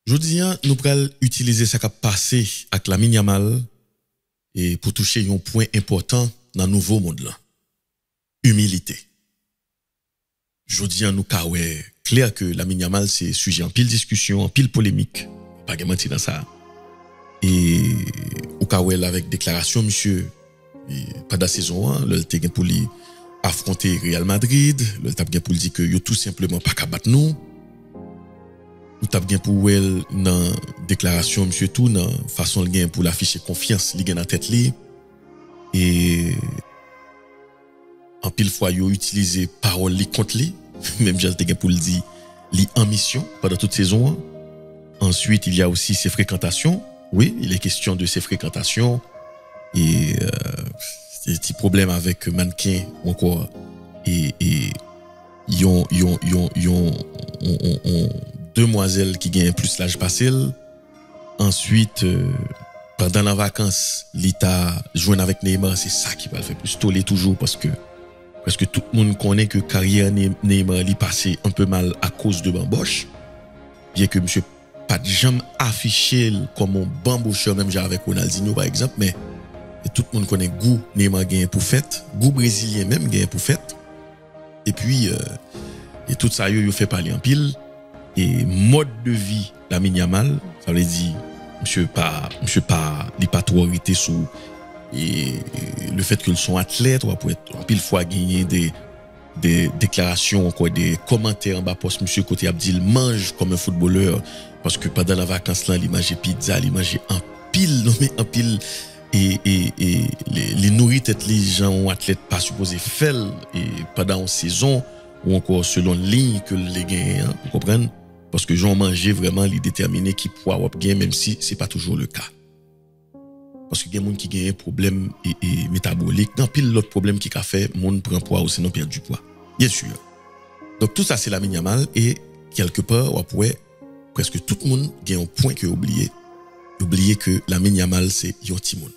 Je dis, nous allons utiliser ça qui a passé avec la Yamal et pour toucher un point important dans le nouveau monde là. Humilité. Je dis, nous avons clair que la Yamal c'est sujet en pile discussion, en pile polémique. Pas de mentir dans ça. Et au cas où avec déclaration, monsieur, pendant la saison 1, le t'es pour lui affronter Real Madrid, le t'as pour lui dire que yo tout simplement pas capable battre nous. Nous t'as bien pour elle dans déclaration monsieur tout dans façon le gain pour l'afficher confiance li gain dans tête li et en pile fois yo utiliser parole li contre li même j'ai t'ai pour le dire li en mission pendant toute saison 1. Ensuite, il y a aussi ses fréquentations. Oui, il est question de ses fréquentations et des petits problèmes avec mannequin ou encore et yon demoiselle qui gagne plus l'âge passé. Ensuite, pendant la vacances, l'État joue avec Neymar, c'est ça qui va le faire plus toller toujours parce que tout le monde connaît que carrière Neymar lui passé un peu mal à cause de bamboche. Bien que monsieur pas de jamais affiché comme un bambocheur même avec Ronaldinho par exemple, mais tout le monde connaît goût Neymar gagne pour fête, goût brésilien même gagne pour fête. Et puis et tout ça yo fait parler en pile et mode de vie la Yamal, ça veut dire monsieur pas il pas trop irrité sous et le fait qu'ils sont athlètes ou pour être en pile fois gagner des déclarations encore des commentaires en bas poste monsieur côté Abdil mange comme un footballeur parce que pendant la vacances là il mangeait pizza, il mangeait en pile et les nourrit tête les gens ou athlètes pas supposé faire et pendant une saison ou encore selon ligne que les gagnent, vous comprenez parce que j'en mangeais vraiment les déterminer qui pourra gagner même si c'est pas toujours le cas. Parce que il y a des gens qui gagnent un problème et métabolique, dans pile l'autre problème qui a fait monde prend poids ou sinon perd du poids. Bien sûr. Donc tout ça c'est la Yamal et quelque part on pourrait presque tout le monde gagne un point que oublier que la Yamal c'est un petit monde.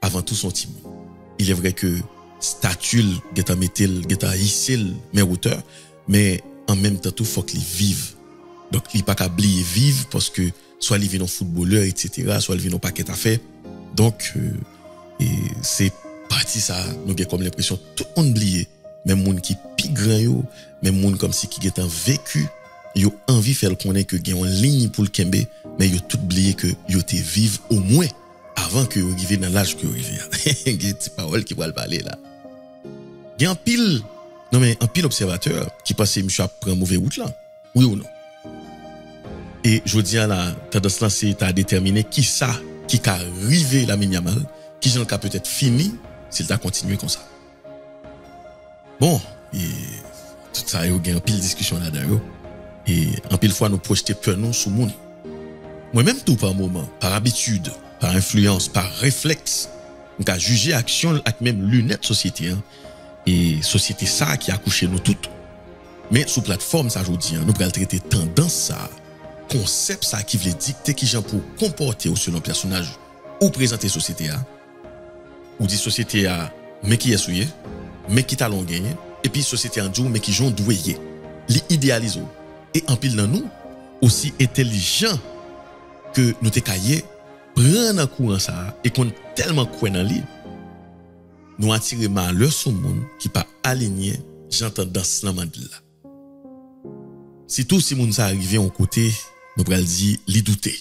Avant tout son petit monde. Il est vrai que statue geta metel geta hissel mais hauteur mais en même temps tout faut qu'il vive. Donc il pas qu'à oublier vivre parce que soit il vient en footballeur etc. soit il vient en paquet à faire. Donc et c'est parti ça nous avons comme l'impression tout le monde oublié même monde qui pi grand yo même monde comme si qui est en vécu yo envie faire connaître que gagne en ligne pour le kembe mais yo tout oublié que yo te vive au moins avant que vous arriviez dans l'âge que vous arrivez. Il y a des paroles qui vont le parler là. Il y a un pile observateur qui pense que monsieur a pris une mauvaise route là. Oui ou non? Et je dis à la tendance là c'est à déterminer qui a arrivé la Yamal, qui j'en a peut-être fini s'il a continué comme ça. Bon, et tout ça il y a un pile discussion là-dedans et en pile fois nous projeter peur nous sous monde. Moi même tout par moment, par habitude, par influence, par réflexe, on a jugé action avec même lunettes société et société ça qui a couché nous toutes. Mais sous plateforme ça je dis nous allons traiter tendance ça, concept ça qui veut dicter qui gens pour comporter ou selon personnage ou présenter société ou dit société mais qui est souillé, mais qui t'a long gagné et puis société en dou mais qui j'ont doué, li idéalise et en pile dans nous aussi intelligent que nous te caillé prendre en courant ça et qu'on tellement croit dans lui nous attirer malheur sur monde qui pas aligné j'entends dans ce là si tout si monde ça arrivé en côté nous pral dire li douter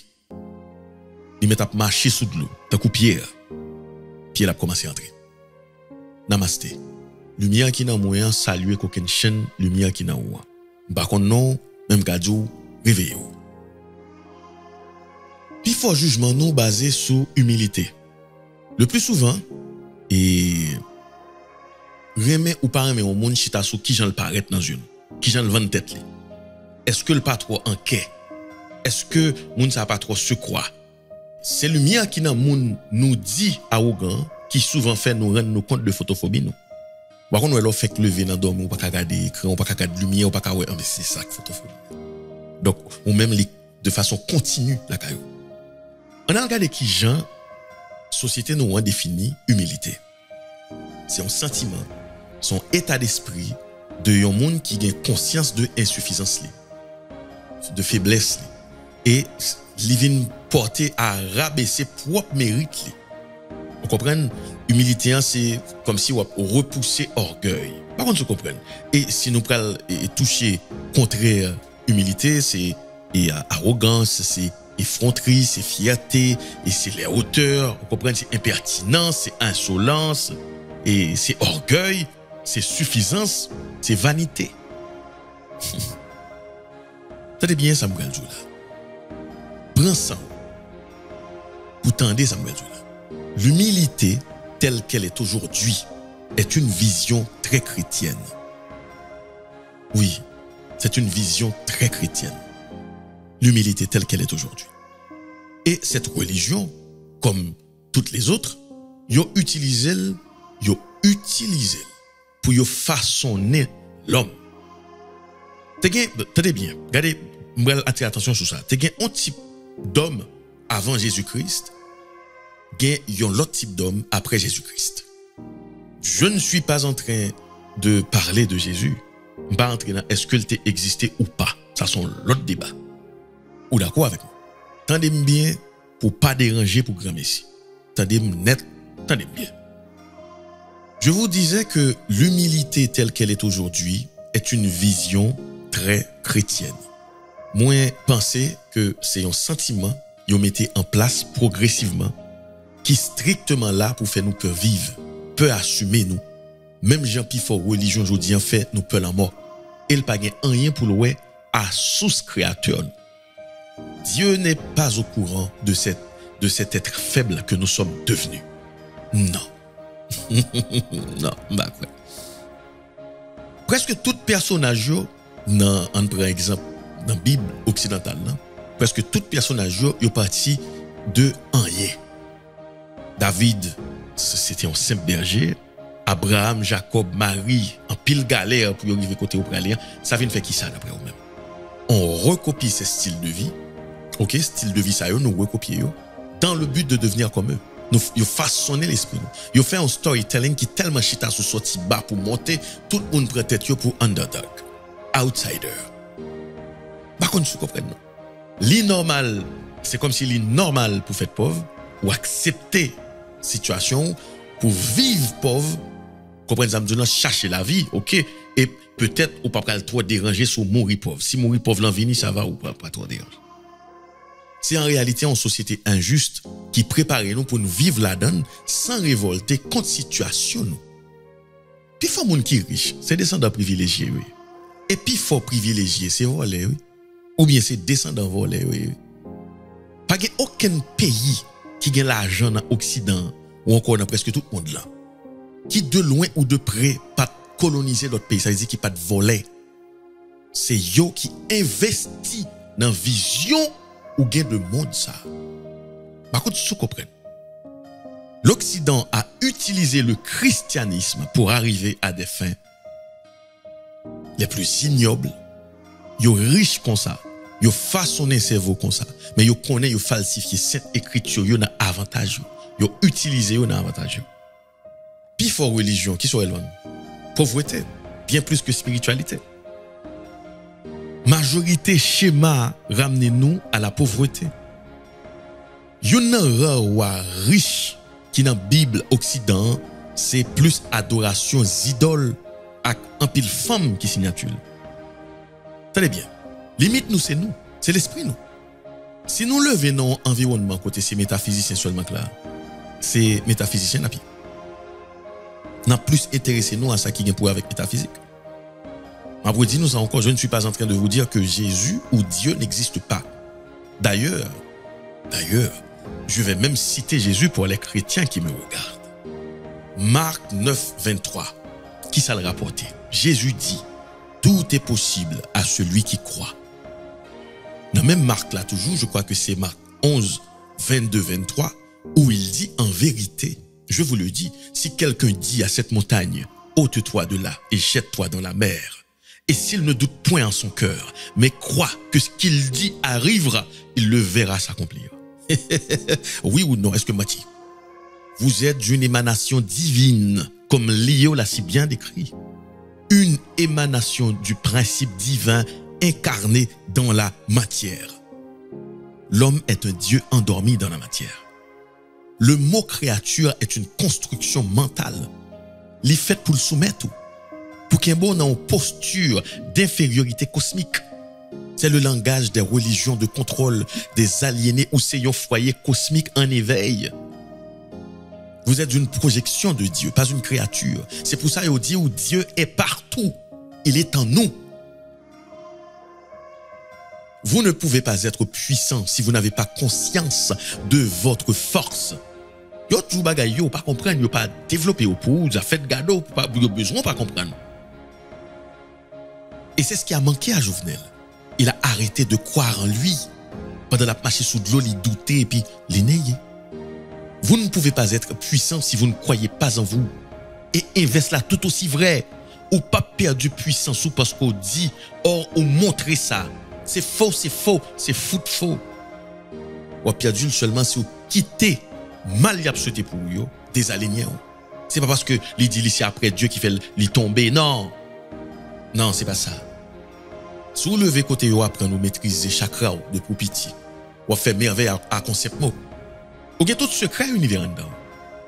il met à marcher sous de l'eau tant coup pierre puis il a commencé à entrer namasté lumière qui dans moyen saluer qu'aucune chaîne lumière qui dans ou par contre non même gadou réveillez. Puis fort jugement nous basé sur humilité. Le plus souvent et remet ou pas remet au monde chita sous qui j'en le paraît dans une, qui j'en le vend tête li. Est-ce que le pas trop enquête? Est-ce que monde ça pas trop se croire? C'est lumière qui dans monde nous dit arrogant qui souvent fait nous rendre nous compte de photophobie nous. Par contre on fait lever dans dormir ou pas regarder écran, ou pas regarder lumière, ou pas ouais, mais c'est ça que photophobie. Donc ou même de façon continue la caillou. On a regardé qui gens société nous a défini humilité. C'est un sentiment, son état d'esprit de un monde qui a conscience de insuffisance, de faiblesse, et il vient porter à rabaisser propre mérite. Vous comprenez? Humilité, c'est comme si on repoussait orgueil. Par contre, vous comprenez? Et si nous prenons toucher contraire humilité, c'est arrogance, c'est effronterie, c'est fierté, et c'est les hauteurs. Vous comprenez? C'est impertinence, c'est insolence, et c'est orgueil, c'est suffisance, c'est vanité. Tenez bien Samuel Joula. Prends ça. Pour tendre Samuel Joula. L'humilité telle qu'elle est aujourd'hui est une vision très chrétienne. Oui, c'est une vision très chrétienne. L'humilité telle qu'elle est aujourd'hui. Et cette religion, comme toutes les autres, yo utilisé pour yo façonner l'homme. Tenez bien, regardez, attirez attention sur ça. T'es un type d'homme avant Jésus-Christ, y a l'autre type d'homme après Jésus-Christ. Je ne suis pas en train de parler de Jésus. Je ne suis pas en train de est-ce qu'il t'a existé ou pas. Ça sont l'autre débat. Ou d'accord avec moi? Tendez-moi bien pour pas déranger pour grand messie. Tendez-moi net, tendez-moi bien. Je vous disais que l'humilité telle qu'elle est aujourd'hui est une vision très chrétienne. Moi, pensez que c'est un sentiment qu'ils mettez en place progressivement qui strictement là pour faire nous que vivre, peut assumer nous. Même Jean-Pierre Fort religion aujourd'hui en fait nous peut la mort. Il pas gain rien pour le à source créateur. Dieu n'est pas au courant de cet être faible que nous sommes devenus. Non. Non, bah quoi. Presque tout personnage, on prend exemple dans la Bible occidentale, presque tout personnage est parti de rien. David, c'était un simple berger. Abraham, Jacob, Marie, en pile galère pour y arriver côté australien. Ça vient faire qui ça d'après vous-même? On recopie ces styles de vie. Ok, style de vie ça, nous recopions dans le but de devenir comme eux. Nous façonner l'esprit. Nous fait un storytelling qui tellement chita sous sorti bas pour monter tout le monde prend tête pour underdog, outsider. Par contre, vous comprenez? L'innormal, c'est comme si l'innormal pour faire pauvre ou accepter situation pour vivre pauvre. Comprenez? Ça me dit chercher la vie, ok? Et peut-être ou pas trop déranger sur mourir pauvre. Si mourir pauvre l'envie, ça va ou pas trop déranger. C'est en réalité une société injuste qui prépare nous pour nous vivre la donne sans révolter contre situation nous. Puis faut monde qui riche, c'est descendant privilégié oui. Et puis faut privilégié, c'est volé oui. Ou bien c'est descendant volé oui. Pas aucun pays qui gagne l'argent dans l'Occident ou encore dans presque tout le monde là qui de loin ou de près pas coloniser d'autres pays, ça veut dire qui pas de voler. C'est yo qui investit dans vision ou gain de monde ça. Par contre, vous comprenez. L'Occident a utilisé le christianisme pour arriver à des fins les plus ignobles. Yo riche comme ça, yo façonné cerveau comme ça, mais yo connaît yo falsifié cette écriture yo n'a avantage yo utilisé yo n'a avantage. Puis fort religion qui soit loin. Pauvreté, bien plus que spiritualité. Majorité schéma ramener nous à la pauvreté. Yon roi riche qui dans Bible Occident, c'est plus adoration idoles avec un pile femme qui signature. Tenez bien. Limite nous c'est l'esprit nous. Si nous levons dans environnement côté c'est métaphysicien seulement là, c'est métaphysicien napi. N'a plus intéressé nous à ça qui vient pour avec métaphysique. Ma pour dire nous encore, je ne suis pas en train de vous dire que Jésus ou Dieu n'existe pas. D'ailleurs, je vais même citer Jésus pour les chrétiens qui me regardent. Marc 9, 23. Qui ça le rapporté? Jésus dit, tout est possible à celui qui croit. Dans même Marc là toujours, je crois que c'est Marc 11, 22, 23, où il dit en vérité, je vous le dis, si quelqu'un dit à cette montagne, ôte-toi de là et jette-toi dans la mer, et s'il ne doute point en son cœur, mais croit que ce qu'il dit arrivera, il le verra s'accomplir. Oui ou non, est-ce que Mathieu, vous êtes une émanation divine, comme Léo l'a si bien décrit. Une émanation du principe divin incarné dans la matière. l'homme est un Dieu endormi dans la matière. Le mot créature est une construction mentale. Il est fait pour le soumettre, pour qu'il y ait une posture d'infériorité cosmique. C'est le langage des religions de contrôle, des aliénés ou c'est un foyer cosmique en éveil. Vous êtes une projection de Dieu, pas une créature. C'est pour ça qu'on dit où Dieu est partout. Il est en nous. Vous ne pouvez pas être puissant si vous n'avez pas conscience de votre force. Yo tout bagay yo pas comprendre, yo pas développer pour vous fait gado pas besoin pas comprendre. Et c'est ce qui a manqué à Jovenel. Il a arrêté de croire en lui. Pendant la marche sous de l'eau, il doutait et puis il nayé. Vous ne pouvez pas être puissant si vous ne croyez pas en vous. Et inverse là tout aussi vrai. Ou pas perdu puissance ou parce qu'on dit, or on montre ça. C'est faux, c'est faux, c'est fou de faux. Ou a perdu seulement si vous quittez mal y a souhaité pour vous, désaligné. C'est pas parce que il dit ici après Dieu qui fait lui tomber, non. Non, c'est pas ça. Soulever côté yo apprendre nous maîtriser chakra de pour pitié. Ou faire merveille à concept mot. Ou gen tout secret univers dedans.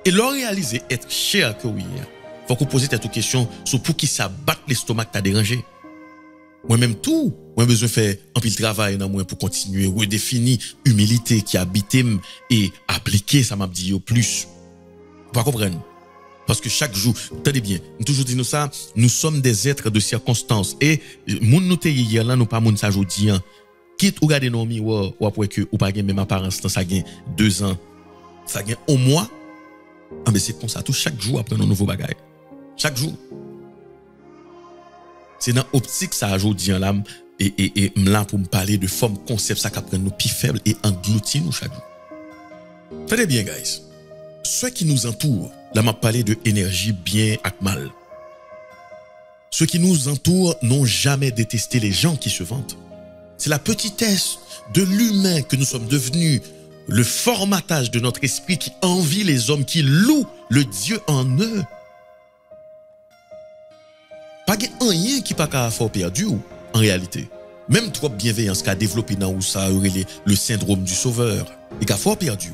Et leur réaliser être cher que oui. Faut qu'on pose cette question sur pour qui ça batte l'estomac t'a dérangé. Moi-même tout, moi besoin faire un pile travail dans moi pour continuer redéfinir humilité qui habite et appliquer ça m'a dit au plus. Pas comprendre. Parce que chaque jour, tenez bien, nous toujours dit nous ça, nous sommes des êtres de circonstances et moun nou te hier là nous pas moun ça jodi an. Quitte ou regarder nos miroirs ou après que ou pas gen même apparence ça gen 2 ans, ça gen un mois. Ah mais c'est comme ça tout chaque jour après nos nouveaux bagages. Chaque jour. C'est dans optique ça jodi an là et là pour me parler de forme concept ça qu'après nous plus faible et engloutir nous chaque jour. Tenez bien guys. Ceux qui nous entourent, là m'a parlé de énergie bien et mal. Ceux qui nous entourent n'ont jamais détesté les gens qui se vantent. C'est la petitesse de l'humain que nous sommes devenus, le formatage de notre esprit qui envie les hommes, qui louent le Dieu en eux. Pas rien qui pas qu'à faire perdu en réalité. Même trop bienveillance qu'a développé dans où ça le syndrome du sauveur et qu'a fort perdu.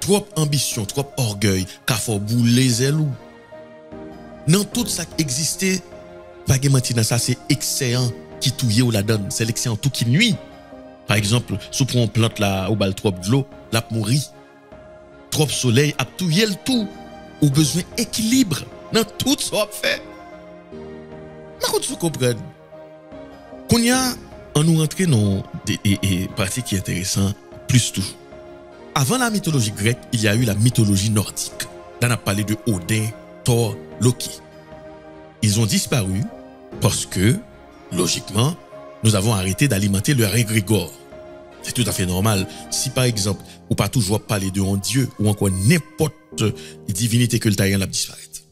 Trop ambition, trop orgueil, qu'a fort bouler les ailes. Dans tout ça qui existait, pas de mentir dans ça, c'est excellent qui touille ou la donne, c'est l'excellent tout qui nuit. Par exemple, si on plante là ou bal trop de l'eau, la mourir. Trop soleil, a touiller le tout. Ou besoin équilibre dans tout ça fait. Par contre, vous comprenez. Qu'on y a, on nous rentre dans des pratiques qui est intéressant plus tout. Avant la mythologie grecque, il y a eu la mythologie nordique. Là, on a parlé de Odin, Thor, Loki. Ils ont disparu parce que, logiquement, nous avons arrêté d'alimenter leur égrégore. C'est tout à fait normal. Si par exemple, ou pas toujours parler de un Dieu ou encore n'importe divinité que le taïen l'a disparaître.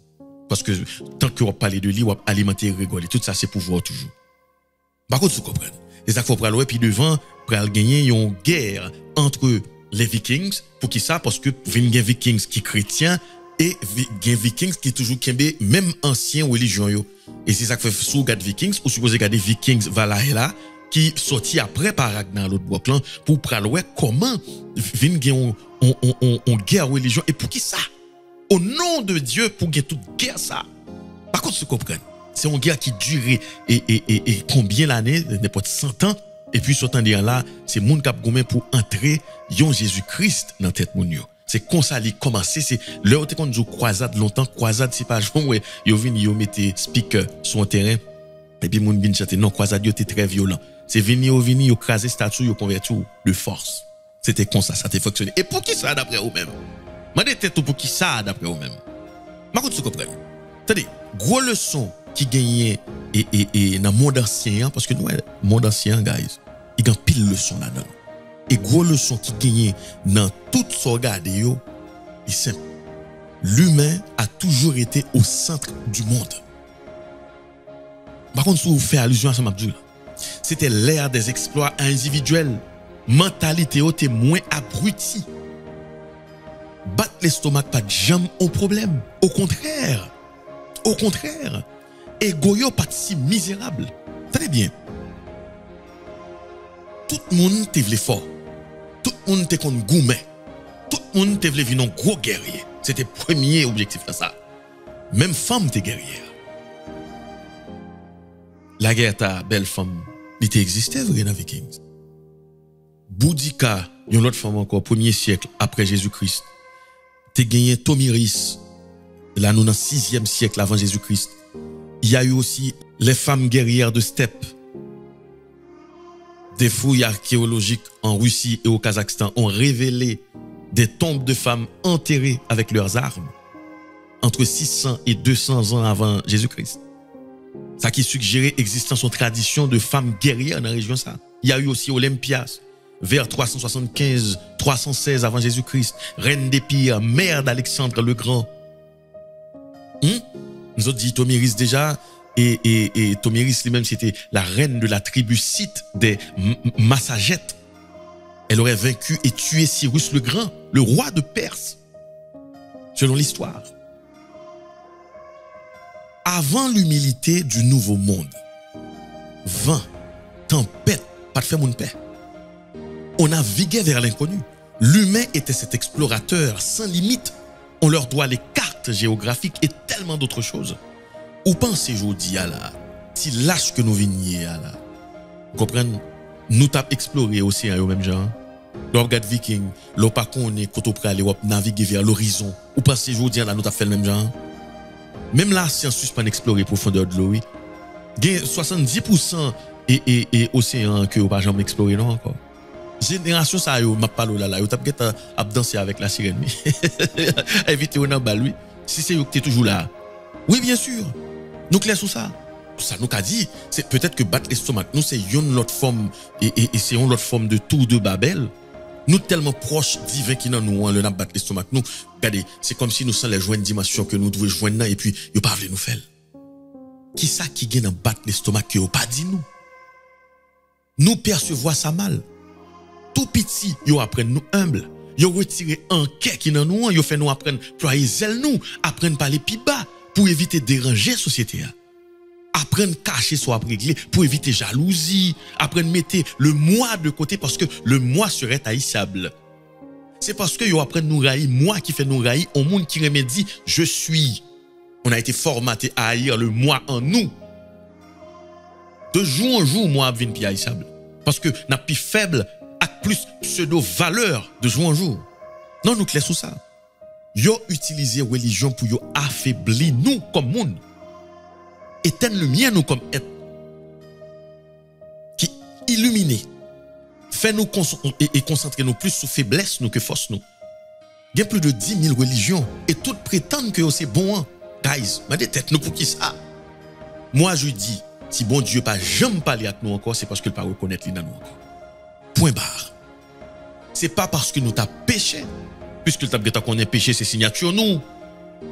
Parce que tant qu'on va parler de lui, on va alimenter l'égrégore. Et tout ça, c'est pouvoir toujours. Par contre, vous comprenez. Et ça, il faut prendre puis devant, pour gagner une guerre entre les Vikings. Pour qui ça? Parce que il y a Vikings qui chrétiens et il y a Vikings qui toujours même anciens religions. Et c'est ça que fait sous regarde Vikings, ou supposé regarder Vikings Valhalla qui sorti après par Ragnar l'autre bloc là pour prendre comment vinn gen on guerre religion et pour qui ça? Au nom de Dieu pour gagner toute guerre ça. Par contre, vous comprenez. C'est une guerre qui dure et combien l'année, n'importe 100 ans. Et puis, ce temps là, c'est moun kap gomen pour entrer yon Jésus-Christ dans tête moun yo. C'est comme ça li commencé, c'est l'heure où on joue croisade longtemps, croisade c'est pas genre ouais, yo vinn yo mette speaker sur un terrain et puis moun bin chanter non croisade yo était très violent. C'est vini yo craser statue yo converti de force. C'était comme ça t'est fonctionné. Et pour qui ça d'après vous-même? Mandez tête pour qui ça d'après vous-même? Marco tu comprends? Attendez, gros leçon qui gagnait et dans le monde ancien parce que nous monde ancien guys, il y a pile leçon là-dedans. Et gros leçon qui gagnait dans toute ce regard yo, c'est simple. L'humain a toujours été au centre du monde. Par contre, si vous faites allusion à ça, c'était l'ère des exploits individuels. Mentalité était moins abrutie. Battre l'estomac pas de jambe au problème. Au contraire, égoïo pas si misérable. Très bien. Tout le monde te vle fort. le monde était comme gourmet. Tout le monde était voulu un gros guerrier. C'était le premier objectif de ça. Même femme était guerrière. La guerre ta belle femme, il existait vrai dans Vikings. Boudica, une autre femme encore, 1er siècle après Jésus-Christ. T'es gagné Tomiris, là nous dans 6e siècle avant Jésus-Christ. Il y a eu aussi les femmes guerrières de steppe. Des fouilles archéologiques en Russie et au Kazakhstan ont révélé des tombes de femmes enterrées avec leurs armes entre 600 et 200 ans avant Jésus-Christ. Ça qui suggérait existence ou tradition de femmes guerrières dans la région ça. Il y a eu aussi Olympias vers 375, 316 avant Jésus-Christ, reine d'Épire, mère d'Alexandre le Grand. Nous avons dit Tomiris déjà, et Tomiris lui-même c'était la reine de la tribu scythe des Massagètes. Elle aurait vaincu et tué Cyrus le Grand, le roi de Perse, selon l'histoire. Avant l'humilité du nouveau monde, vent, tempête, pas de faire mon paix. On naviguait vers l'inconnu. L'humain était cet explorateur sans limite. On leur doit les cartes géographiques et tellement d'autres choses. Ou pensez aujourd'hui à la, si lâche que nous venions à la, vous comprenez, nous t'avons exploré l'océan au même genre. L'on regarde Viking, l'on pas connaît quand on peut aller naviguer vers l'horizon. Ou pensez aujourd'hui à la, nous t'avons fait le même genre. Même la science suspend explorer profondeur de l'eau, oui. Il y a 70% et océan que vous pas jamais exploré non encore. Génération ça yo m'a parlé là yo t'a geta à danser avec la sirène. Inviter on en bas lui. Si c'est yo qui est toujours là. Oui bien sûr. Nous clair sur ça. Ça nous a dit c'est peut-être que battre l'estomac nous c'est une autre forme et c'est une autre forme de tour de Babel. Nous tellement proches divin qui dans nous le n'a battre l'estomac nous. Regardez, c'est comme si nous sommes les joindre dimension que nous devons joindre et puis yo pas veut nous faire. Qui ça qui gagne dans battre l'estomac que yo pas dit nous. Nous percevons ça mal. Tout petit, yo apprennent nous humble. Yo retiré un quai qui dans nous, yo fait nous apprendre ployer zèle nous, apprendre parler plus bas pour éviter de déranger la société. Apprendre cacher soit régler pour éviter jalousie, apprendre mettre le moi de côté parce que le moi serait haïssable. C'est parce que yo apprennent nous railler, moi qui fait nous railler, au monde qui remédie je suis. On a été formaté à haïr le moi en nous. De jour en jour, moi vient plus haïssable parce que n'a plus faible plus pseudo-valeur de jour en jour. Non, nous clair sous ça. Yo utilisé religion pour yo affaiblir nous comme monde. Éteindre le mien nous comme être. Qui illuminer. Fait nous concentrer nous plus sur faiblesse nous que force nous. Il y a plus de 10 000 religions et toutes prétendent que c'est bon. Guys, ma tête nous pour qui ça? Moi je dis, si bon Dieu pas jamais parler avec nous encore, c'est parce qu'il pas reconnaître lui dans nous encore. Point barre. C'est pas parce que nous t'as péché, puisque t'as qu'on est péché, c'est signature nous.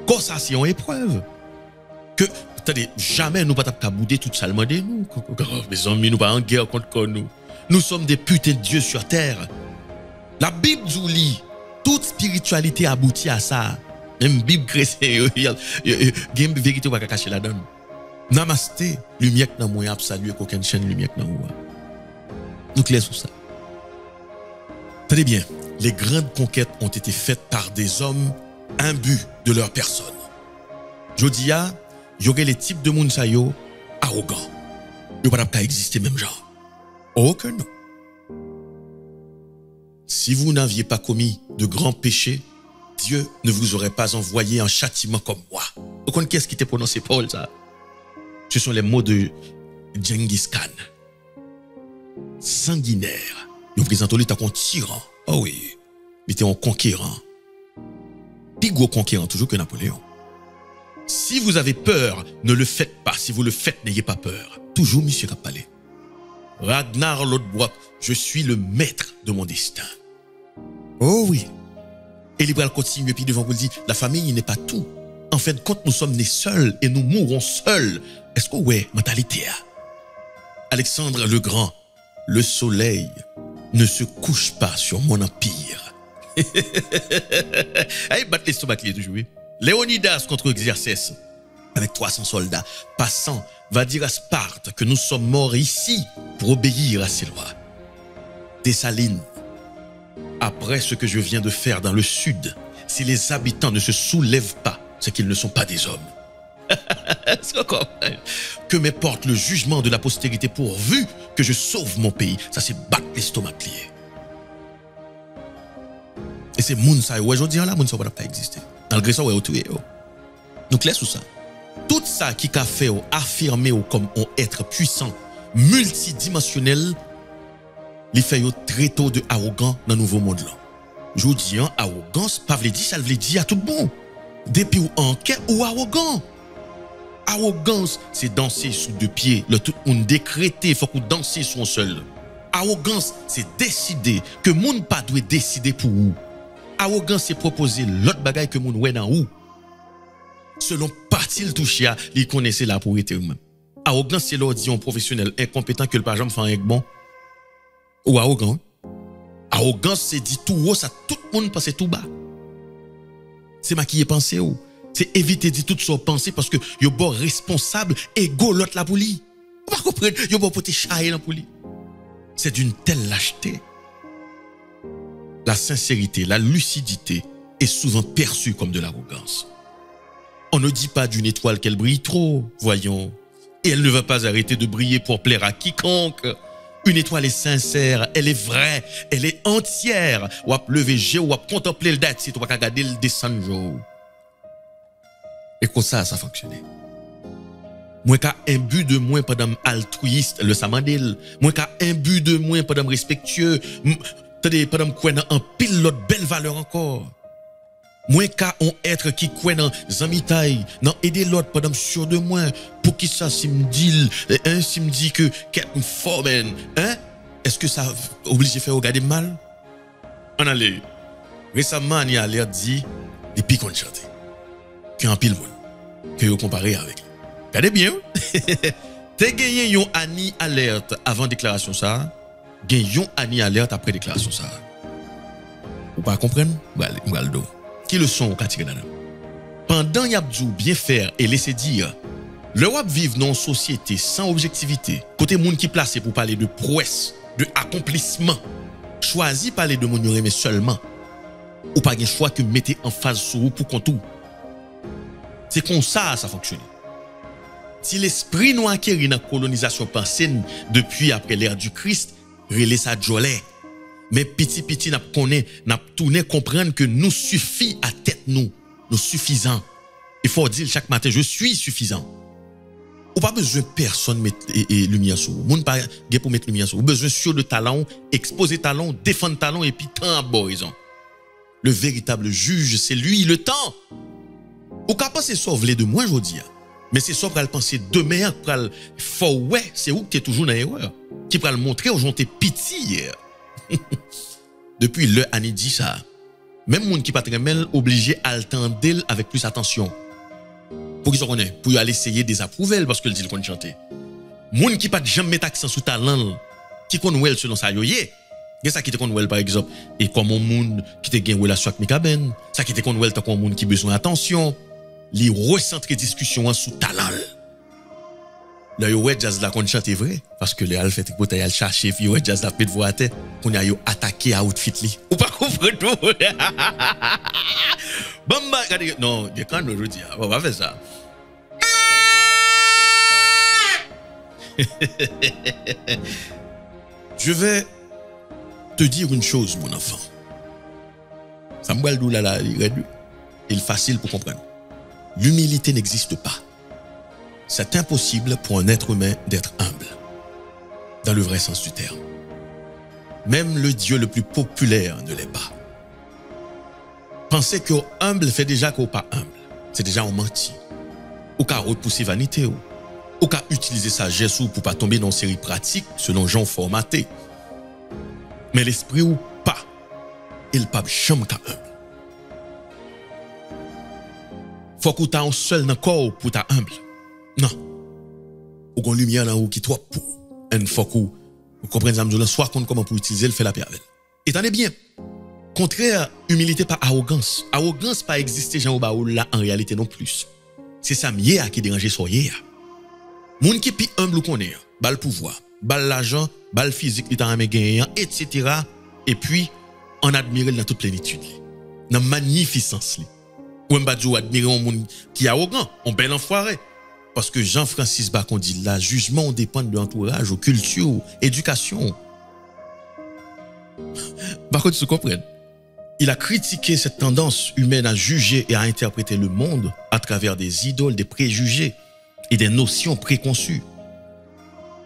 Quand ça c'est une épreuve. Que, attendez, jamais nous pas t'as boudé tout seulement de nous. Mes amis, nous pas en guerre contre nous. Nous sommes des putains de Dieu sur terre. La Bible nous lit, toute spiritualité aboutit à ça. Même Bible chrétienne, il y a une vérité qui va cacher la donne. Namasté, lumière dans moi, a salué qu'aucune chaîne lumière dans moi. Nous clair sur ça. Tenez bien, les grandes conquêtes ont été faites par des hommes imbus de leur personne. Je dis, il y aurait les types de monde arrogants. Ils ne peuvent pas exister même genre. Aucun non. Si vous n'aviez pas commis de grands péchés, Dieu ne vous aurait pas envoyé un châtiment comme moi. Vous connaissez qu'est-ce qui était prononcé Paul ça? Ce sont les mots de Genghis Khan. Sanguinaire. Nous présentons l'État comme tyran. Oh oui, il était un conquérant. Plus gros conquérant toujours que Napoléon. Si vous avez peur, ne le faites pas. Si vous le faites, n'ayez pas peur. Toujours monsieur Kapalé. Ragnar Lodbrok, je suis le maître de mon destin. Oh oui. Et il va continuer, puis devant vous dire, la famille n'est pas tout. En fait, quand nous sommes nés seuls et nous mourrons seuls, est-ce que ouais, mentalité a? Alexandre le Grand, le soleil ne se couche pas sur mon empire. Allez, battre l'estomac, il est toujours. Léonidas contre Xerxès, avec 300 soldats, passant, va dire à Sparte que nous sommes morts ici pour obéir à ses lois. Dessalines, Après ce que je viens de faire dans le sud, si les habitants ne se soulèvent pas, c'est qu'ils ne sont pas des hommes. Que m'importe le jugement de la postérité pourvu que je sauve mon pays. Ça, c'est battre l'estomac lié. Et c'est moun ça, ouais, je dis là, moun ça va pas exister. Malgré ça, ouais, au tuer. Nous clair sur ça. Tout ça qui a fait affirmer comme un être puissant, multidimensionnel, il fait très tôt de arrogant dans le nouveau monde là. Je vous dis, arrogance, pas veut dire, ça veut dire à tout le monde. Depuis ou enquête ou arrogant. Arrogance, c'est danser sous deux pieds. Le tout monde décrété, il faut qu'on danse sur un seul. Arrogance, c'est décider que moun pas doit décider pour vous. Arrogance, c'est proposer l'autre bagaille que moun ouais dans ou. Selon parti le touché, il connaissait la pour être même. Arrogance, c'est l'ordre professionnel incompétent que le pas jamais fait un bon. Ou arrogant. Arrogance, c'est dit tout haut, ça tout le monde passe tout bas. C'est maquiller pensée ou. C'est éviter de dire tout son pensée parce que yo bon responsable égaux l'autre la pour lui. Vous pas comprendre, yo bon pour te chailler pour lui. C'est d'une telle lâcheté. La sincérité, la lucidité est souvent perçue comme de l'arrogance. On ne dit pas d'une étoile qu'elle brille trop, voyons. Et elle ne va pas arrêter de briller pour plaire à quiconque. Une étoile est sincère, elle est vraie, elle est entière. Ou à lever G, ou à contempler le date, si tu vas regarder le descendre. Et comme ça fonctionne. Moi, qu'a un but de moins pendant altruiste, le samandel. Moi, qu'a un but de moins pendant respectueux. Pendant quoi dans un pile l'autre belle valeur encore. Moi, qu'a un être qui croit dans zamitaille, dans aider l'autre pendant sûr de moi. Pour qui ça, si me dit, si me dit que quelqu'un fort, hein? Est-ce que ça oblige de faire regarder mal? On allait. Récemment, il y a l'air dit, depuis qu'on chante. Que en pile monde que vous comparez avec. Regardez bien. T'es gagné yon ani alerte avant déclaration ça, gagné yon ani alerte après déclaration ça. Ou pas comprendre? M'galdo. Qui le sont qu'a tiré là? Pendant yabdou bien faire et laisser dire, le wap vive dans une société sans objectivité, côté monde qui placé pour parler de prouesse, de accomplissement, choisi parler de mon mais seulement. Ou pas un choix que mettez en phase sur vous pour contour. C'est comme ça fonctionne. Si l'esprit nous acquérit dans la colonisation pansine depuis après l'ère du Christ, relais ça jolet. Mais petit n'a tourné comprendre que nous suffit à tête nous suffisant. Il faut dire chaque matin je suis suffisant. Ou pas besoin de personne mettre lumière sur vous. Moun pas pour mettre lumière sur vous. Besoin sur le talent, exposer talent, défendre talent et puis tant à horizon. Le véritable juge, c'est lui le temps. Ou ka penser sauver de moi aujourd'hui. Mais c'est ça pour penser demain pour faut ouais, c'est où que tu es toujours dans l'erreur. Qui pour le montrer aux gens t'es pitié hier. Depuis le année dit ça. Même moun qui pas très mal obligé à attendre avec plus attention. Pour qu'ils connaissent, pour aller essayer des approuver parce que le dit qu'on chanter. Moun qui pas jamais mettre accent sur talent, qui connaît selon ça yoyé. Qu'est-ce ça qui te connaît par exemple et comme un monde qui te gagne relation avec Mikaben, ça qui te connaît tant comme monde qui besoin d'attention. Li recentrer discussion sous talent. Le yo jazz la kon chante vrai parce que le al fait bataille al chercher yo jazz la pète voix tête qu'on a yo attaquer outfit li. Ou pas comprendre tout. Bamba non, je quand aujourd'hui, on va faire ça. Je vais te dire une chose mon enfant. Ça me dou là il est facile pour comprendre. L'humilité n'existe pas. C'est impossible pour un être humain d'être humble, dans le vrai sens du terme. Même le Dieu le plus populaire ne l'est pas. Pensez que humble fait déjà qu'on pas humble. C'est déjà un menti. Ou qu'à repousser vanité ou qu'à utiliser sagesse ou pour pas tomber dans une série pratique selon gens formatés. Mais l'esprit ou pas, il pas jamais qu'à humble. Faut que tu aies un seul dans le corps pour ta humble. Non. Ou qu'on lumière dans ou qui trop pour. Il faut que vous compreniez ça, soit comment pour utiliser le fait la paix avec. Et tenez bien. Contraire, humilité pas arrogance. Arrogance pas exister Jean Obaoul là en réalité non plus. C'est ça mieux qui dérange soyez. Moun qui pi humble qu'on est, bal pouvoir, bal l'argent, bal physique, il t'a gagné, etc. Et puis, on admire dans toute plénitude, dans magnificence. Ou même pas admirer un monde qui est arrogant, un bel enfoiré. Parce que Jean-Francis Bacon dit là, jugement dépend de l'entourage, de culture, éducation. Par contre, tu comprends? Il a critiqué cette tendance humaine à juger et à interpréter le monde à travers des idoles, des préjugés et des notions préconçues.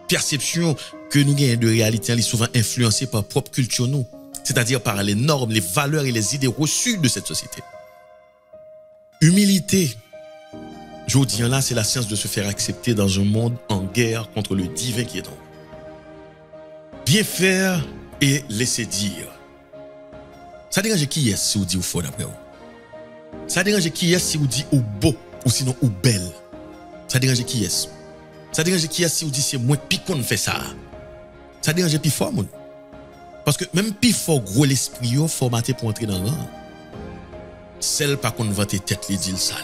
Perception que nous gagnons de réalité, elle est souvent influencée par propre culture, nous, c'est-à-dire par les normes, les valeurs et les idées reçues de cette société. Humilité, je vous dis là, c'est la science de se faire accepter dans un monde en guerre contre le divin qui est en nous. Bien faire et laisser dire. Ça dérange qui est si vous dites ou fort d'après vous. Ça dérange qui est si vous dites ou beau ou sinon ou belle. Ça dérange qui est. Ça dérange qui est si vous dites c'est moi qui qu'on fait ça. Ça dérange plus fort mon. Parce que même plus fort gros l'esprit formaté pour entrer dans le rang. Celle par contre vanter tête les dit salé.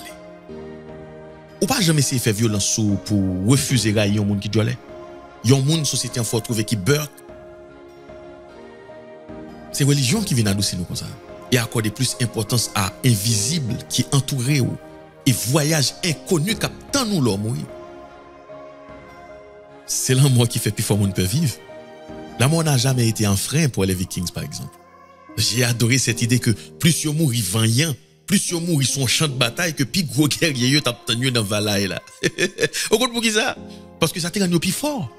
Ou pas jamais essayer faire violence pour refuser railler un monde qui doit aller. Yon monde société en faut trouver qui beurre. C'est religion qui vient adoucir nous comme ça. Et accorder plus importance à invisible qui est entouré ou et voyage inconnu qui tant nous l'homme. C'est l'amour qui fait plus fort monde peut vivre. L'amour n'a jamais été un frein pour les Vikings par exemple. J'ai adoré cette idée que plus yo mouri vaillant, plus yo mouri son champ de bataille que plus gros guerrier yo t'a tenu dans Valhalla là. Au compte pour qui ça? Parce que ça te rend plus fort.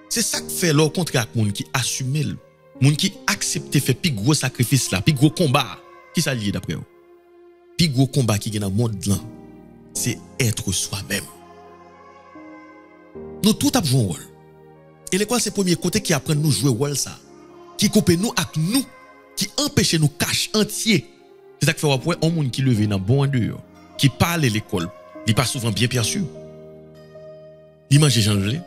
C'est ça que fait leur contrat avec monde qui assume le monde qui accepte faire plus gros sacrifice là, plus gros combat. Qui ça lié d'après vous? Plus gros combat qui gagne dans le monde là, c'est être soi-même. Nous tout a joué un rôle. Et l'école c'est le premier côté qui apprend nous jouer rôle ça. Qui coupe nous avec nous, qui empêche nous cache entier. C'est ça que fait après un monde qui levé dans bon dehors, qui parle à l'école, il pas souvent bien perçu. Il mange jangelé,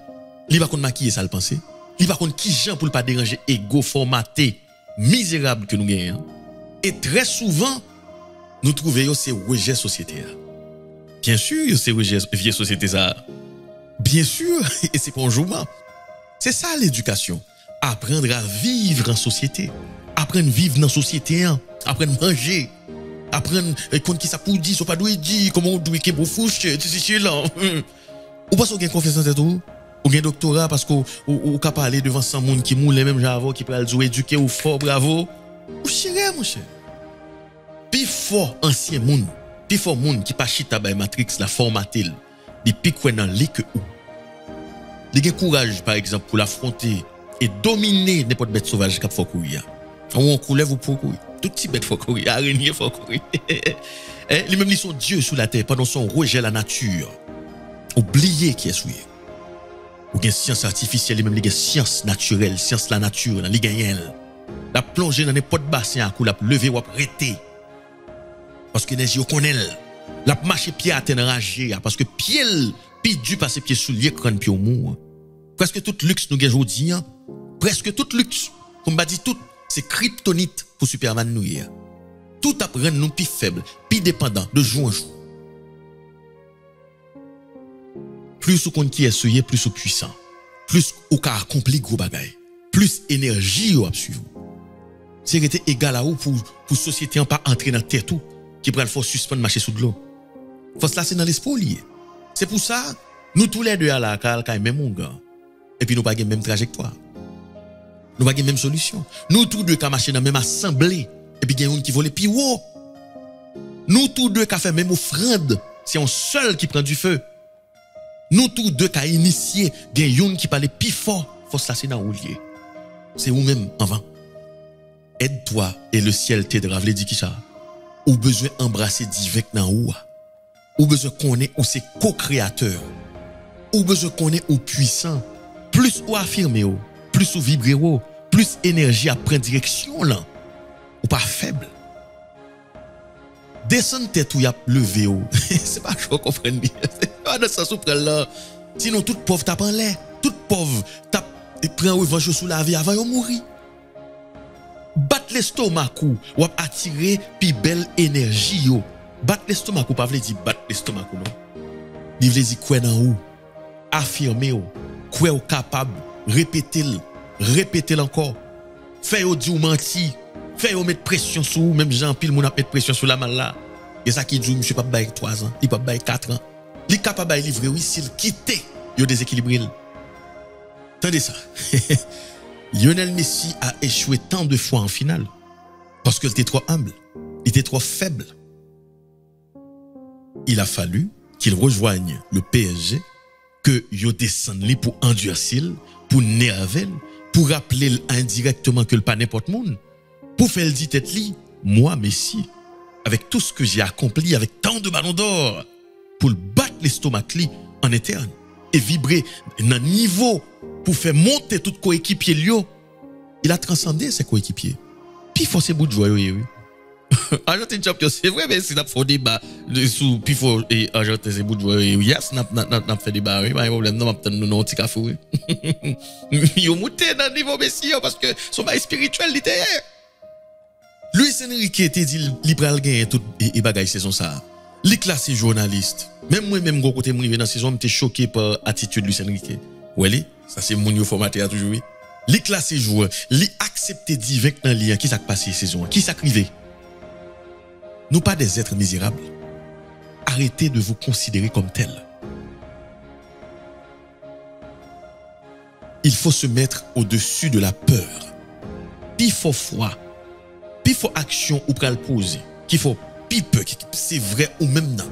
il va contre maquiller ça le penser, il va contre qui gens pour pas déranger égo formaté misérable que nous gagnons. Et très souvent nous trouvons ces rejet société là. Bien sûr, c'est rejet vieille société ça. Bien sûr, et c'est pas un jour. C'est ça l'éducation. Apprendre à vivre en société. Apprendre à vivre dans la société. Apprendre à manger. Apprendre à qui ça pour dire, ça pas doit dire, comment on doit qu'il faut foucher, tu sais là. Ou pas qu'on a confiance en tête ou un doctorat parce qu'on peut parler devant 100 monde qui moule même j'avoue qui peut le éduquer ou fort bravo. Ou chéré mon cher. Puis fort ancien monde, puis fort monde qui pas chita by Matrix la formaté. Depuis quoi dans les que ou. Il y a courage par exemple pour l'affronter et dominer n'importe bête sauvage qui faut courir. On coulève ou pour courir. Tout petit bête faut courir, araignée faut courir. Les mêmes ils sont Dieu sous la terre pendant son rejet la nature. Oubliez qui est souillé. Ou bien science artificielle, les mêmes les science naturelle, science la nature, dans les gagnels. La plonger dans n'importe bassin à coup la lever ou arrêter. Parce que l'énergie au connaît. La marcher pied à terre enragé parce que pied puis du passer pied sous l'écran puis au mou. Presque tout luxe nous gagne aujourd'hui. Presque tout luxe. Comme m'a dit tout, c'est kryptonite pour Superman nous hier. Tout apprend nous plus faible, plus dépendant de jour en jour. Plus ou qu'on qui est souillé, plus ou puissant. Plus ou qu'a accompli gros bagaille. Plus énergie ou suivre. C'est été égal à ou pour société en pas entrer dans tête tout qui prend le faut suspendre marcher sous de l'eau. Faut se lasser dans l'esprit lié. C'est pour ça nous tous les deux à la cal même mon gars. Et puis nous pas même trajectoire. Nous pas même solution. Nous tous deux qui marcher dans même assemblée et puis il y a un qui vole puis haut. Nous tous deux qui fait même offrande, c'est un seul qui prend du feu. Nous tous deux qui initié, il y a un qui parle plus fort, faut se lasser dans roulier. C'est vous même avant. Aide-toi et le ciel t'aidera, vle dit qui ça. Ou besoin embrasser divin dans ou. Ou besoin connaître ou c'est co-créateur. Ou besoin connaître ou puissant. Plus ou affirmer ou, plus ou vibrer ou, plus énergie à prendre direction là. Ou pas faible. Descendre tête ou y a levé ou. C'est pas chaud comprendre bien. C'est pas dans ça souffre là. Sinon toute pauvre tape en l'air, toute pauvre tape et prend revanche sous la vie avant de mourir. Battre l'estomac ou attirer pi belle énergie yo. Battre l'estomac ou pas veut dire battre l'estomac non. Il veut dire quoi dans ou. Affirmer ou quoi ou capable, répéter encore. Faire ou dire ou mentir, fait mettre pression sur même Jean pile moun a mettre pression sur la mal là. Et ça qui dit monsieur pas bail 3 ans, il pas bail 4 ans. Il capable bail livrer oui s'il quitte, yo déséquilibré. Attendez ça. Lionel Messi a échoué tant de fois en finale parce qu'il était trop humble, il était trop faible. Il a fallu qu'il rejoigne le PSG, que yo descende li pour endurcir, pour nerver, pour rappeler indirectement que le pas n'importe monde, pour faire le dit tête li, moi Messi, avec tout ce que j'ai accompli, avec tant de ballons d'or, pour le battre l'estomac li en interne et vibrer dans niveau pour faire monter tout coéquipier Lio, il a transcendé ses coéquipiers. Puis il faut ces bouts de joie, oui. Argentine champion, c'est vrai, mais si n'a fait débat sous puis faut et Argentine c'est bout de joie, yes, n'a fait débat, oui, pas de problème, non, nous non petit café. Il a monté dans le niveau Messi parce que son bail spirituel il était. Luis Enrique était dit il pral gagner tout et bagaille saison ça. Li classé journaliste. Même moi même gros côté mon dans saison, j'étais choqué par attitude Luis Enrique. Ouais, ça c'est mon yo formaté à toujours. Li classé joueur, li accepté direct dans lien qui s'est passé saison, qui s'est crivé. Nous pas des êtres misérables. Arrêtez de vous considérer comme tels. Il faut se mettre au-dessus de la peur. Puis il faut foi. Puis il faut action ou pral poser. Qu'il faut pipe, c'est vrai ou même non.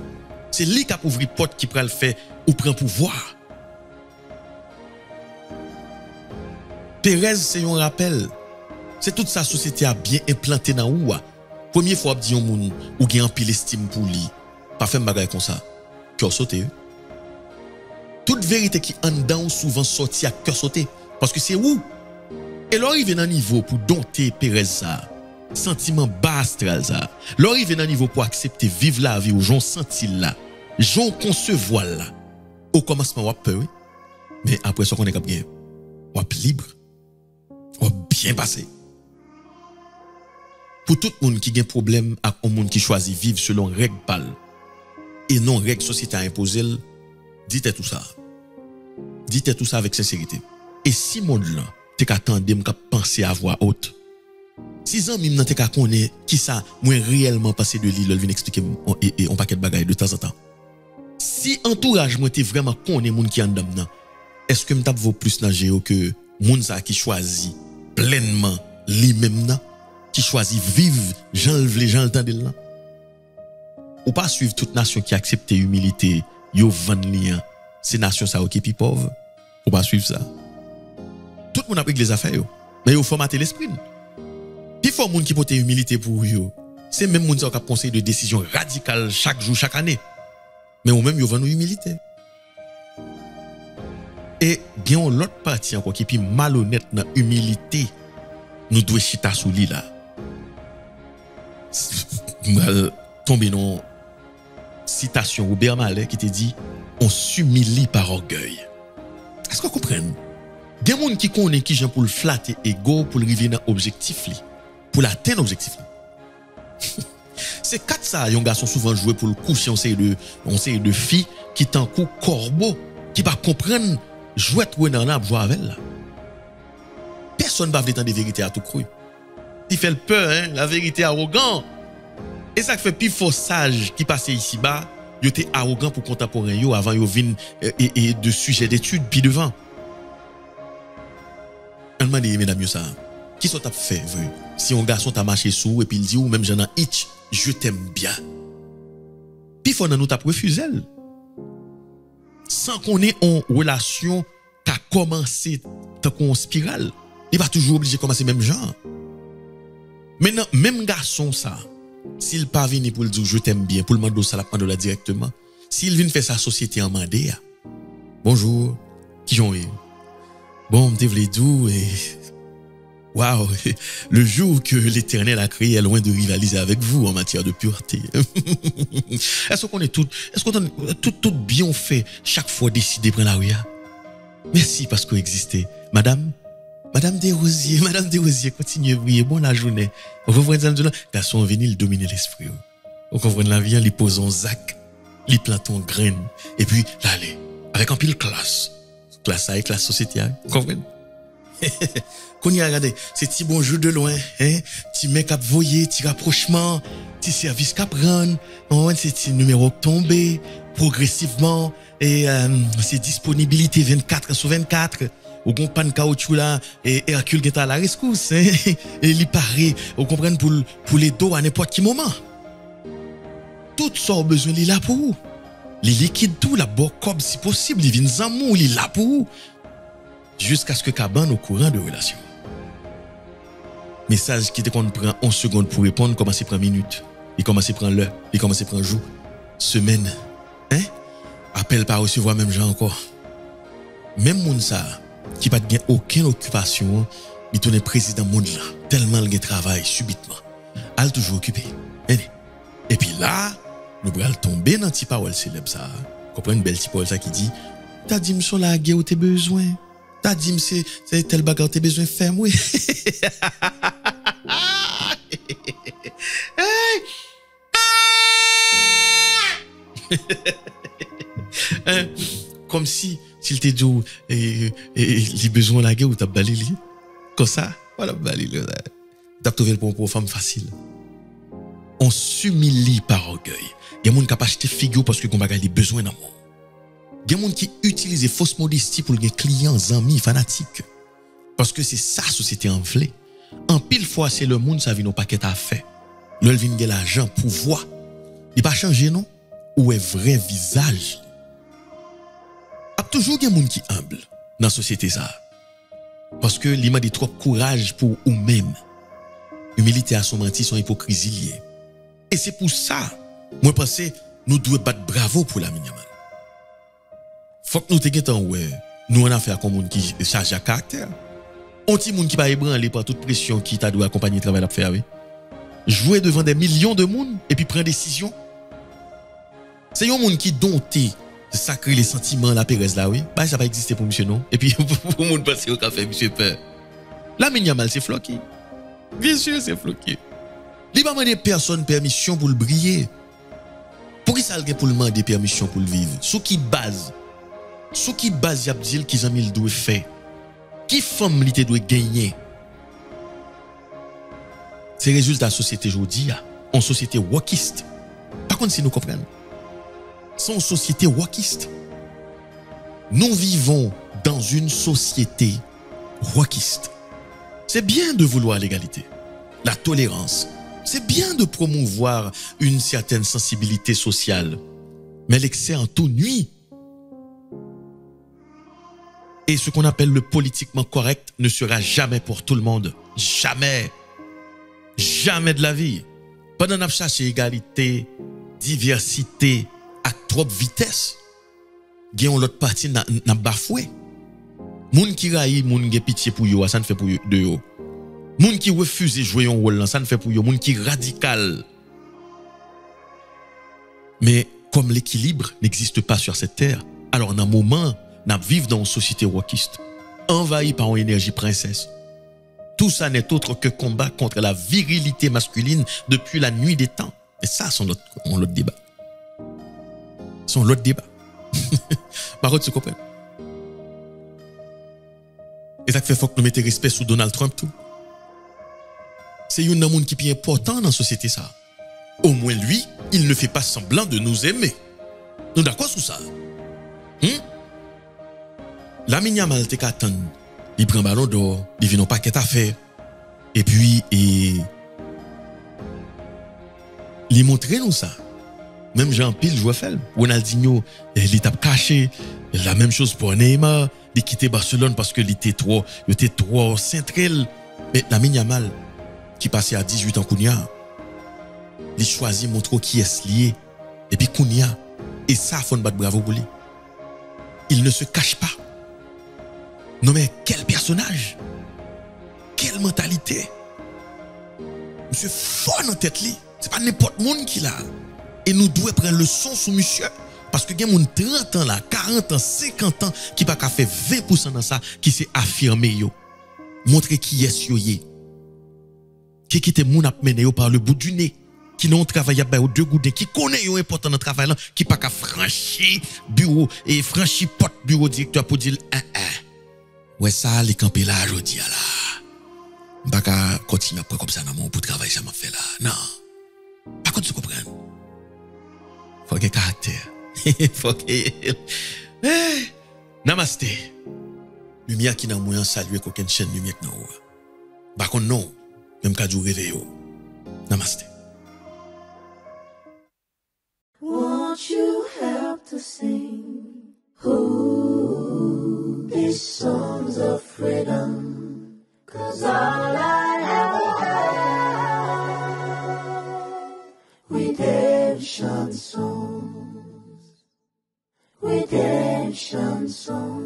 C'est lui qui a ouvert porte qui pral faire ou prend pouvoir. Pérez, c'est un rappel. C'est toute sa société a bien implanté dans ou. Première fois dit on moun ou gen pile estime pour lui. Pas faire bagay comme ça. Cœur sauté. Toute vérité qui en dedans souvent sorti à cœur sauté parce que c'est où. Et là arrive dans niveau pour dompter Pérez ça. Sentiment bas astral ça. Là arrive dans niveau pour accepter vivre la vie ou j'en senti là. J'en concevoir là. Au commencement on peur. Mais après ça qu'on est capable on libre. On bien passé. Pour tout le monde qui a un problème avec un monde qui choisit vivre selon règles pâles et non règles société imposées, dites tout ça. Dites tout ça avec sincérité. Et si monde là, t'es qu'attendez m'ka penser à voix haute. Si amis nan t'es qu'à connaître qui ça moi réellement passé de l'île, vient expliquer et on paquet de bagaille de temps en temps. Si entourage moi t'es vraiment connaît monde qui en dedans nan, est-ce que m't'a vaut plus nager que monde ça qui choisit pleinement lui-même nan? Qui choisit vivre, les gens le temps de là. Ou pas suivre toute nation qui accepte humilité, yo van lien, ces nations ça qui pi pauvre. Ou pas suivre ça. Tout le monde a pris les affaires yo, mais yo formater l'esprit. Puis faut monde qui porte humilité pour yo. C'est même monde qui a conseil de décision radicale chaque jour, chaque année. Mais ou même yo van humilité. Et bien l'autre partie encore qui est malhonnête dans humilité, nous devons chita sous lui là. Tomber dans citation Robert Mallet qui te dit on s'humilie par orgueil. Est-ce que vous comprenez? Des gens qui connaissent qui gens pour le flatter ego pour le arriver dans objectif li, pour l'atteindre objectif li. C'est quatre ça un garçon souvent joué pour le coucher on sait de filles qui t'en coup corbeau qui pas comprendre jouer dans l'arbre jouer avec là. Personne va vouloir des vérités à tout cru. Il fait le peur, hein, la vérité arrogant. Et ça fait plus fort sage qui passait ici bas, il était arrogant pour contemporain yo avant yo vinn et de sujet d'étude puis devant. On m'a dit mesdames ça. Qui sont t'a fait vrai? Si un garçon t'a marché sous et puis il dit ou même j'en ai itch, je t'aime bien. Puis faut nous t'a refusé. Sans qu'on ait une relation qui a commencé tant qu'on spirale. Il va toujours obligé de commencer même genre. Maintenant, même garçon ça, s'il pas venu pour le dire je t'aime bien, pour le demander ça la prendre là directement, s'il vient faire sa société en mandé, bonjour, qui j'en ai? Bon, m'te vle dou et waouh, le jour que l'Éternel a créé est loin de rivaliser avec vous en matière de pureté. Est-ce qu'on est tout bien fait chaque fois décidé prendre la rue? Merci parce que vous existez. Madame Desrosiers, continuez à briller. Bonne la journée. Vous comprenez ça? Garçon venu, il domine l'esprit. Vous comprenez la vie, il pose un zac, il plante un grain, et puis, là, allez, avec un pile classe. Classe avec la société, vous comprenez? Qu'on y a regardé, c'est petit bonjour de loin, hein, petit mec à voyer, petit rapprochement, petit service qu'à prendre, c'est petit numéro tombé, progressivement, et c'est disponibilité 24 sur 24. Ou qu'on panne caoutchouc là, et Hercule qui est à la rescousse, hein, et il paraît, vous comprenez, pour les dos à n'importe quel moment. Tout ça a besoin, il est là pour vous. Il liquide tout, la boire comme si possible, il vient zamou, il est là pour vous. Jusqu'à ce que cabane au courant de relation. Message qui te qu'on prend 11 secondes pour répondre, commence à prendre minute, il commence à prendre l'heure, il commence à prendre jour, semaine, hein? Appel par recevoir même gens encore. Même moun ça, qui pas de aucune occupation, il tourne président monde là, tellement il travail subitement. Elle toujours occupé. Et puis là, nous allons tomber dans petit parole célèbre ça. Comprends une belle petite parole ça qui dit, t'as dit me sont la guerre où t'es besoin. T'as dit c'est tel bagarre t'es besoin faire oui. Comme si s'il te dit il besoin la guerre ou t'as balé comme ça voilà balé t'as trouvé pour une femme facile. On s'humilie par orgueil. Il y a des gens qui ont acheté figure parce que qu'on a des besoins dans le monde. Il y a des gens qui utilisent fausse modestie pour les clients, amis, fanatiques. Parce que c'est ça la société en vle. En pile fois c'est le monde ça vient au paquet à faire. Le vient de l'argent, pouvoir. Il pas changer non ou est vrai visage. A toujours des gens qui humble dans la société ça. Parce que il m'a dit trop courage pour eux-mêmes. Humilité à son menti, son hypocrisie liée. Et c'est pour ça, moi pense nous devons battre bravo pour la Minyamal. Faut que nous te ouais, nous on a affaire comme monde qui charge à caractère. On ti monde qui pas ébranlé par toute pression qui t'a dû accompagner le travail à faire oui. Jouer devant des millions de monde et puis prendre décision. C'est un monde qui dompté sacrer les sentiments la Pérez là oui. Bah ça va exister pour monsieur non. Et puis pour monde penser au café monsieur peur. La Minyamal c'est floqué. Bien sûr c'est floqué. Il va demander personne permission pour le briller. Pour qui ça le pour le demander permission pour le vivre? Sous qui base y a dit qu'ils ont mis le doit faire. Qui femme li te doit gagner? C'est résultat de la société aujourd'hui, en société wokiste. Par contre si nous comprenons. C'est une société wokiste. Nous vivons dans une société wokiste. C'est bien de vouloir l'égalité, la tolérance. C'est bien de promouvoir une certaine sensibilité sociale, mais l'excès en tout nuit. Et ce qu'on appelle le politiquement correct ne sera jamais pour tout le monde. Jamais. Jamais de la vie. Pendant qu'on cherche égalité, diversité, à trop vitesse, il y a l'autre partie n'a bafoué. Moun qui raille, moun qui pitié pour yo, ça ne fait pour de yo. Moun qui refuse de jouer un rôle, ça ne fait pour yo. Moun qui radical. Mais comme l'équilibre n'existe pas sur cette terre, alors dans un moment, nous vivons dans une société wokiste, envahie par une énergie princesse. Tout ça n'est autre que combat contre la virilité masculine depuis la nuit des temps. Et ça, c'est l'autre débat. C'est l'autre débat. Par contre, tu comprends? Et ça fait faut que nous mettions respect sur Donald Trump tout. C'est un monde qui est important dans la société ça. Au moins lui, il ne fait pas semblant de nous aimer. Nous d'accord sur ça? La Minyamal te attend. Il prend ballon d'or, il vient au paquet à faire. Et puis il montre nous ça. Même Jean-Pil joue fait. Ronaldinho, il était caché. La même chose pour Neymar. Il quitté Barcelone parce que il était trop central. Mais la Minyamal qui passait à 18 ans Kounia, il choisit montrer qui est lié. Et puis Kounia, et ça faut battre bravo pour lui. Il ne se cache pas. Non mais quel personnage, quelle mentalité. Monsieur fort dans tête li. C'est pas n'importe monde qui l'a. Et nous devons prendre leçon sur monsieur. Parce que il y a des 30 ans là, 40 ans, 50 ans qui pas qu'à faire 20% dans ça, qui s'est affirmé yo. Montrer qui est yo yé. Qui était moun ap mené yo par le bout du nez. Qui n'ont travaillé au deux goudins, qui connaît yo important dans le travail là, qui pas qu'à franchir bureau et franchir porte bureau directeur pour dire Ouais, ça, les campés là, je dis, là. Pas qu'à continuer après comme ça, non, pour travailler, ça m'a fait là. Non. Par contre, tu comprends. Faut qu'il y ait caractère. Faut qu'il y ait. Namaste. Lumière qui n'a moyen saluer qu'aucune chaîne lumière qui n'a pas. Par contre, non. Même qu'à du réveil. Namaste. Won't you help to sing? Ooh, these songs of freedom. 'Cause all I have, redemption songs, redemption songs.